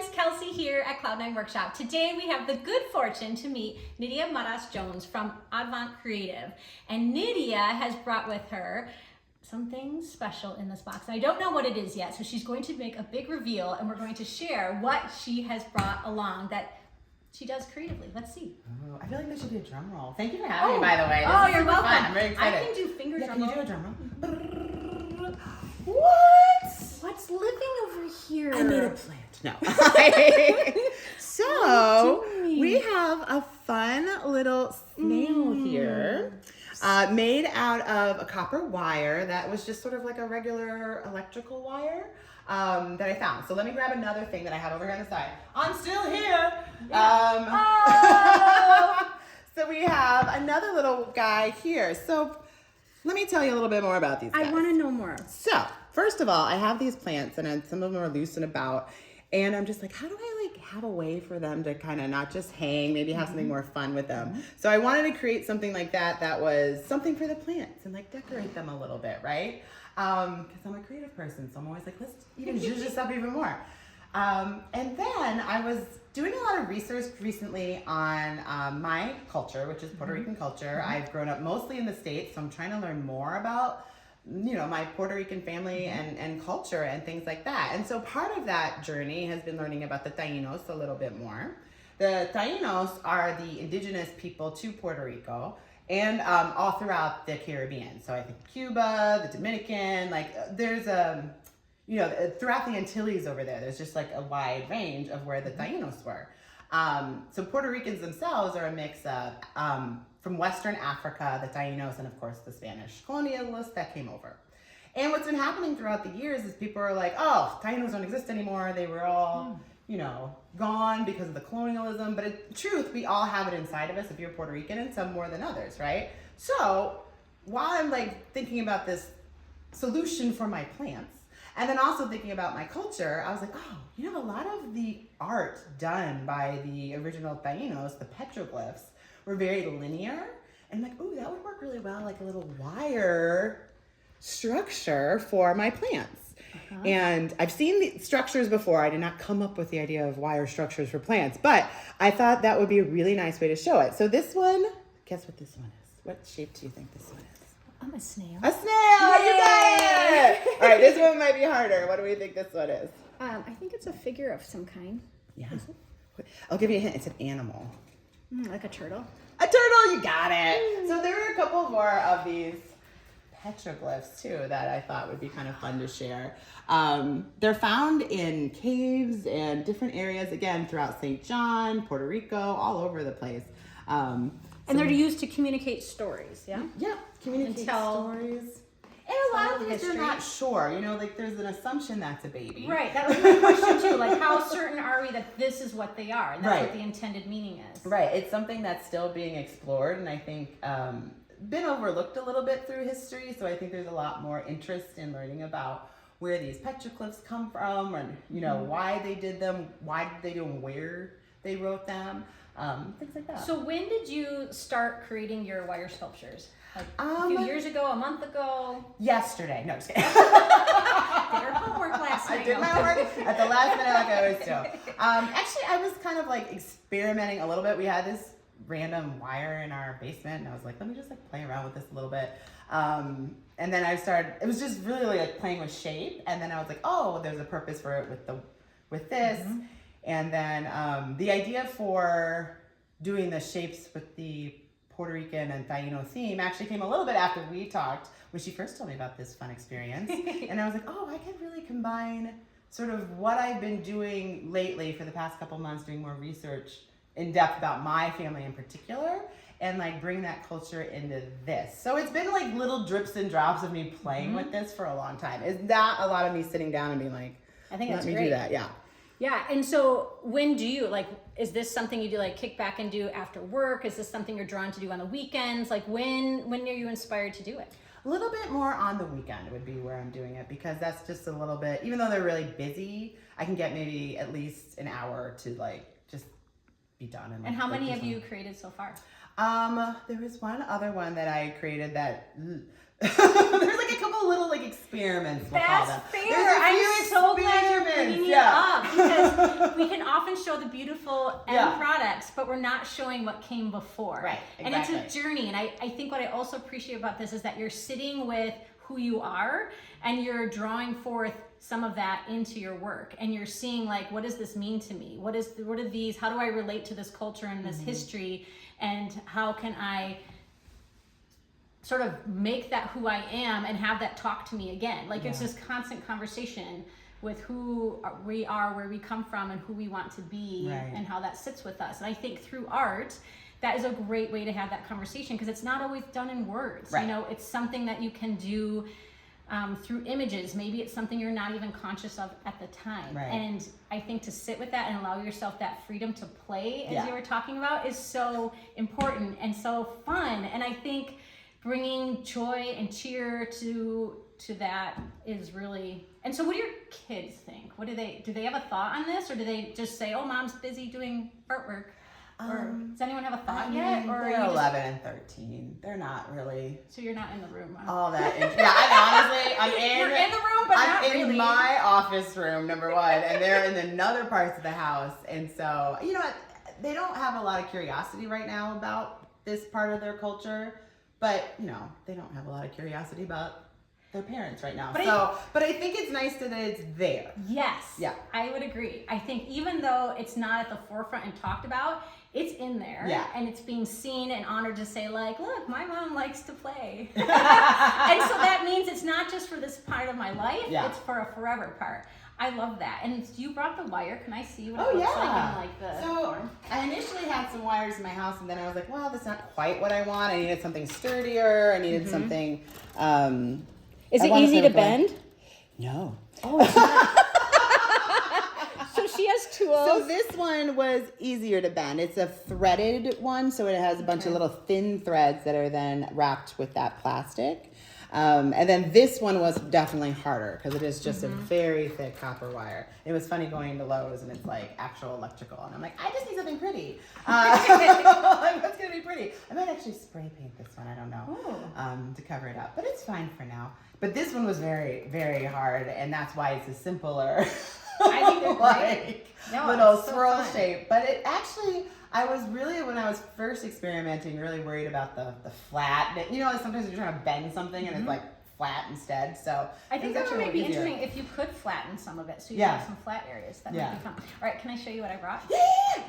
friends, Kelcey here at Cloud9 Workshop. Today we have the good fortune to meet Nydia Mauras-Jones from Advent Creative. And Nydia has brought with her something special in this box. I don't know what it is yet, so she's going to make a big reveal and we're going to share what she has brought along that she does creatively. Let's see. Oh, I feel like there should be a drum roll. Thank you for having me, by the way. This you're welcome. Fun. I'm very excited. I can do finger drum roll. Can you do a drum roll? What? What's living over here? I made a plant. No. So, we have a fun little snail here. Made out of a copper wire that was just sort of like a regular electrical wire that I found. So let me grab another thing that I have over here on the side. I'm still here. So we have another little guy here. So let me tell you a little bit more about these guys. I want to know more. So first of all, I have these plants and some of them are loose and about. And I'm just like, how do I have a way for them to kind of not just hang, maybe have something more fun with them. So I wanted to create something like that was something for the plants and decorate them a little bit, right? Because I'm a creative person, so I'm always like, let's even zhuzh this up even more. And then I was doing a lot of research recently on my culture, which is Puerto Rican culture. I've grown up mostly in the States, so I'm trying to learn more about my Puerto Rican family and culture and things like that. And so part of that journey has been learning about the Taínos a little bit more. The Taínos are the indigenous people to Puerto Rico and all throughout the Caribbean. So I think Cuba, the Dominican, there's throughout the Antilles over there's just a wide range of where the Taínos were. So Puerto Ricans themselves are a mix of from Western Africa, the Taínos, and of course the Spanish colonialists that came over. And what's been happening throughout the years is people are like, oh, Taínos don't exist anymore. They were all, gone because of the colonialism. But in truth, we all have it inside of us if you're Puerto Rican, and some more than others, right? So while I'm thinking about this solution for my plants, and then also thinking about my culture, I was like, oh, a lot of the art done by the original Taínos, the petroglyphs, were very linear. And I'm like, ooh, that would work really well, like a little wire structure for my plants. And I've seen the structures before. I did not come up with the idea of wire structures for plants, but I thought that would be a really nice way to show it. So this one, guess what this one is? What shape do you think this one is? I'm a snail. A snail! Yay! You got it! All right, this one might be harder. What do we think this one is? I think it's a figure of some kind. Yeah. I'll give you a hint. It's an animal. Like a turtle? A turtle! You got it! So there are a couple more of these petroglyphs, too, that I thought would be kind of fun to share. They're found in caves and different areas, again, throughout St. John, Puerto Rico, all over the place. And they're used to communicate stories, yeah? Yeah, communicate stories. And a lot of things you're not sure. There's an assumption that's a baby. Right, that was my question too. How certain are we that this is what they are? And that's what the intended meaning is. Right, it's something that's still being explored, and I think been overlooked a little bit through history. So I think there's a lot more interest in learning about where these petroglyphs come from, and why they did them, why did they do them, where they wrote them. Things like that. So when did you start creating your wire sculptures? A few years ago, a month ago? Yesterday. No, just kidding. Did your homework last night. I did my homework at the last minute like I always do. Actually, I was kind of experimenting a little bit. We had this random wire in our basement, and I was like, let me just play around with this a little bit. And then I started, it was just really playing with shape. And then I was like, oh, there's a purpose for it with this. And then the idea for doing the shapes with the Puerto Rican and Taíno theme actually came a little bit after we talked, when she first told me about this fun experience. And I was like, oh, I could really combine sort of what I've been doing lately for the past couple months, doing more research in depth about my family in particular, and bring that culture into this. So it's been little drips and drops of me playing with this for a long time. It's not a lot of me sitting down and being like, I think that's let me great. do that, yeah. Yeah, and so when do you, is this something you do kick back and do after work? Is this something you're drawn to do on the weekends? When are you inspired to do it? A little bit more on the weekend would be where I'm doing it, because that's just a little bit, even though they're really busy, I can get maybe at least an hour to just be done. And how many have you created so far? There was one other one that I created that there's a couple little experiments. We'll call them. Fair. I'm so glad you're bringing it up, because we can often show the beautiful end products, but we're not showing what came before. Right, exactly. And it's a journey. And I think what I also appreciate about this is that you're sitting with who you are and you're drawing forth some of that into your work, and you're seeing like, what does this mean to me? What are these, how do I relate to this culture and this history, and how can I sort of make that who I am and have that talk to me again? Like it's this constant conversation with who we are, where we come from, and who we want to be, and how that sits with us. And I think through art, that is a great way to have that conversation, because it's not always done in words. You know, it's something that you can do through images. Maybe it's something you're not even conscious of at the time. And I think to sit with that and allow yourself that freedom to play, as you were talking about, is so important and so fun. And I think bringing joy and cheer to that is really. And so what do your kids think? Do they have a thought on this, or do they just say, oh, mom's busy doing artwork? Or does anyone have a thought yet? Or they're 11 and 13. They're not really. So you're not in the room. Huh? All that. Honestly, I'm in. You're in the room, but not really. I'm in my office room, number one, and they're in the other parts of the house. And so, you know, they don't have a lot of curiosity right now about this part of their culture, but you know, they don't have a lot of curiosity about their parents right now. But I think it's nice that it's there. Yes. Yeah. I would agree. I think even though it's not at the forefront and talked about, it's in there. Yeah. And it's being seen and honored to say, like, look, my mom likes to play. And so that means it's not just for this part of my life, it's for a forever part. I love that. And you brought the wire. Can I see what it looks like in the form? I initially had some wires in my house, and then I was like, well, that's not quite what I want. I needed something sturdier. I needed something. Is it easy to bend? No. Oh, it's not. So she has tools. So this one was easier to bend. It's a threaded one, so it has a bunch of little thin threads that are then wrapped with that plastic. And then this one was definitely harder because it is just a very thick copper wire. It was funny going to Lowe's and it's like actual electrical, and I'm like, I just need something pretty. Like, what's gonna be pretty? I might actually spray paint this one. I don't know, to cover it up, but it's fine for now. But this one was very, very hard, and that's why it's a simpler. I think they're great. Little swirl shape. But it actually, I was really, when I was first experimenting, really worried about the flat. You know, sometimes you're trying to bend something and it's like flat instead. So I think that would be interesting if you could flatten some of it, so you have some flat areas. That might be fun. All right, can I show you what I brought? Yeah.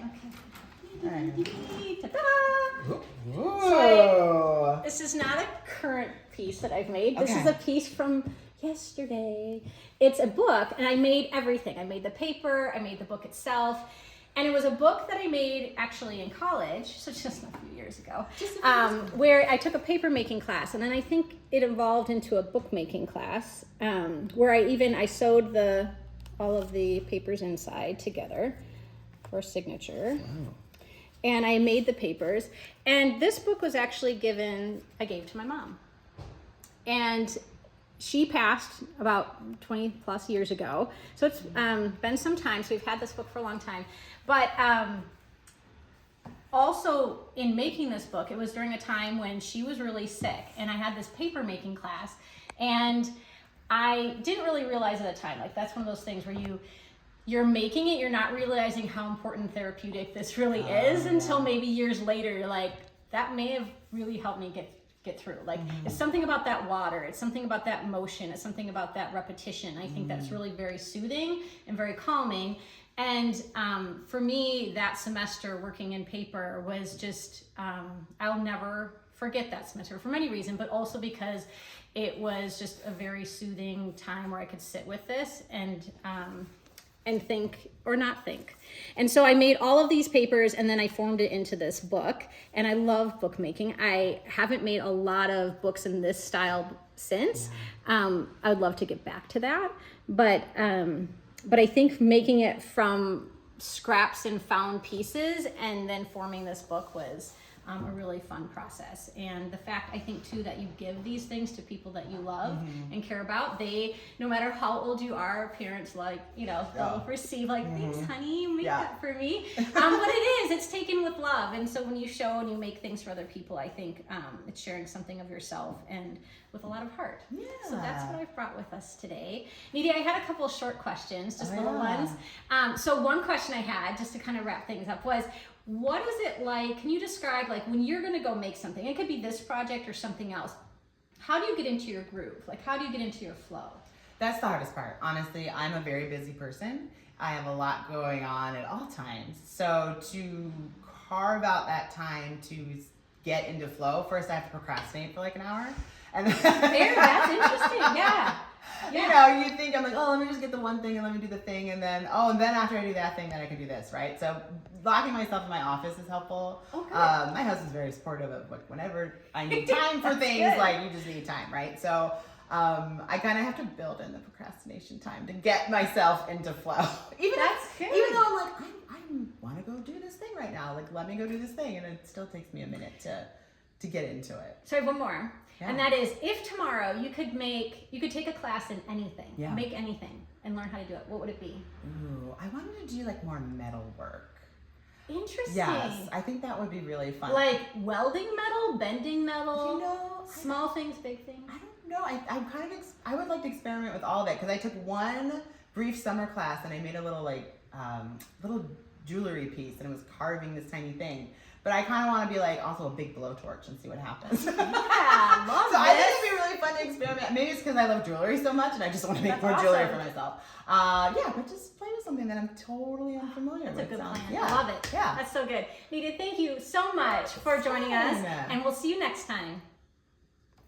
Okay. Ta-da! So this is not a current piece that I've made. This is a piece from yesterday. It's a book, and I made everything. I made the paper, I made the book itself, and it was a book that I made actually in college, so just a few years ago, where I took a paper making class, and then I think it evolved into a book making class, where I sewed all of the papers inside together for signature. Wow. And I made the papers, and this book was actually I gave to my mom. And she passed about 20 plus years ago. So it's been some time, so we've had this book for a long time. But also in making this book, it was during a time when she was really sick, and I had this paper making class, and I didn't really realize at the time, like that's one of those things where you're making it, you're not realizing how important therapeutic this really is until maybe years later. You're like, that may have really helped me get through. Like it's something about that water, it's something about that motion, it's something about that repetition. I think that's really very soothing and very calming. And for me, that semester working in paper was just, I'll never forget that semester for many reasons, but also because it was just a very soothing time where I could sit with this and think or not think. And so I made all of these papers, and then I formed it into this book, and I love bookmaking. I haven't made a lot of books in this style since. I would love to get back to that, but I think making it from scraps and found pieces and then forming this book was a really fun process. And the fact, I think too, that you give these things to people that you love and care about, no matter how old you are, parents they'll receive thanks honey, you made that for me. But it's taken with love. And so when you show and you make things for other people, I think it's sharing something of yourself and with a lot of heart. So that's what I've brought with us today. Nydia, I had a couple short questions, just little ones. So one question I had, just to kind of wrap things up, was what is it like, can you describe like when you're going to go make something, it could be this project or something else, how do you get into your groove? Like how do you get into your flow? That's the hardest part. Honestly, I'm a very busy person. I have a lot going on at all times. So to carve out that time to get into flow, first I have to procrastinate for like an hour. And then Fair, that's interesting, yeah. You know, you think I'm like, oh, let me just get the one thing and let me do the thing, and then and then after I do that thing, then I can do this, right? So locking myself in my office is helpful. Okay. My husband's very supportive of like whenever I need time for things, like you just need time, right? So I kind of have to build in the procrastination time to get myself into flow. Even though I'm like, I want to go do this thing right now, like let me go do this thing, and it still takes me a minute to get into it. So I have one more. Yeah. And that is, if tomorrow you could take a class in anything, Yeah. make anything, and learn how to do it, what would it be? Ooh, I wanted to do like more metal work. Interesting. Yes, I think that would be really fun. Like welding metal, bending metal, You know, small things, big things. I don't know. I'm kind of I would like to experiment with all of it because I took one brief summer class and I made a little like little jewelry piece and it was carving this tiny thing. But I kind of want to be like also a big blowtorch and see what happens. Yeah, love So this. I think it'd be really fun to experiment. Maybe it's because I love jewelry so much and I just want to make more jewelry for myself. Yeah, but just play with something that I'm totally unfamiliar with. That's a good plan. Yeah. I love it. Yeah. That's so good. Nydia, thank you so much for joining us, and we'll see you next time.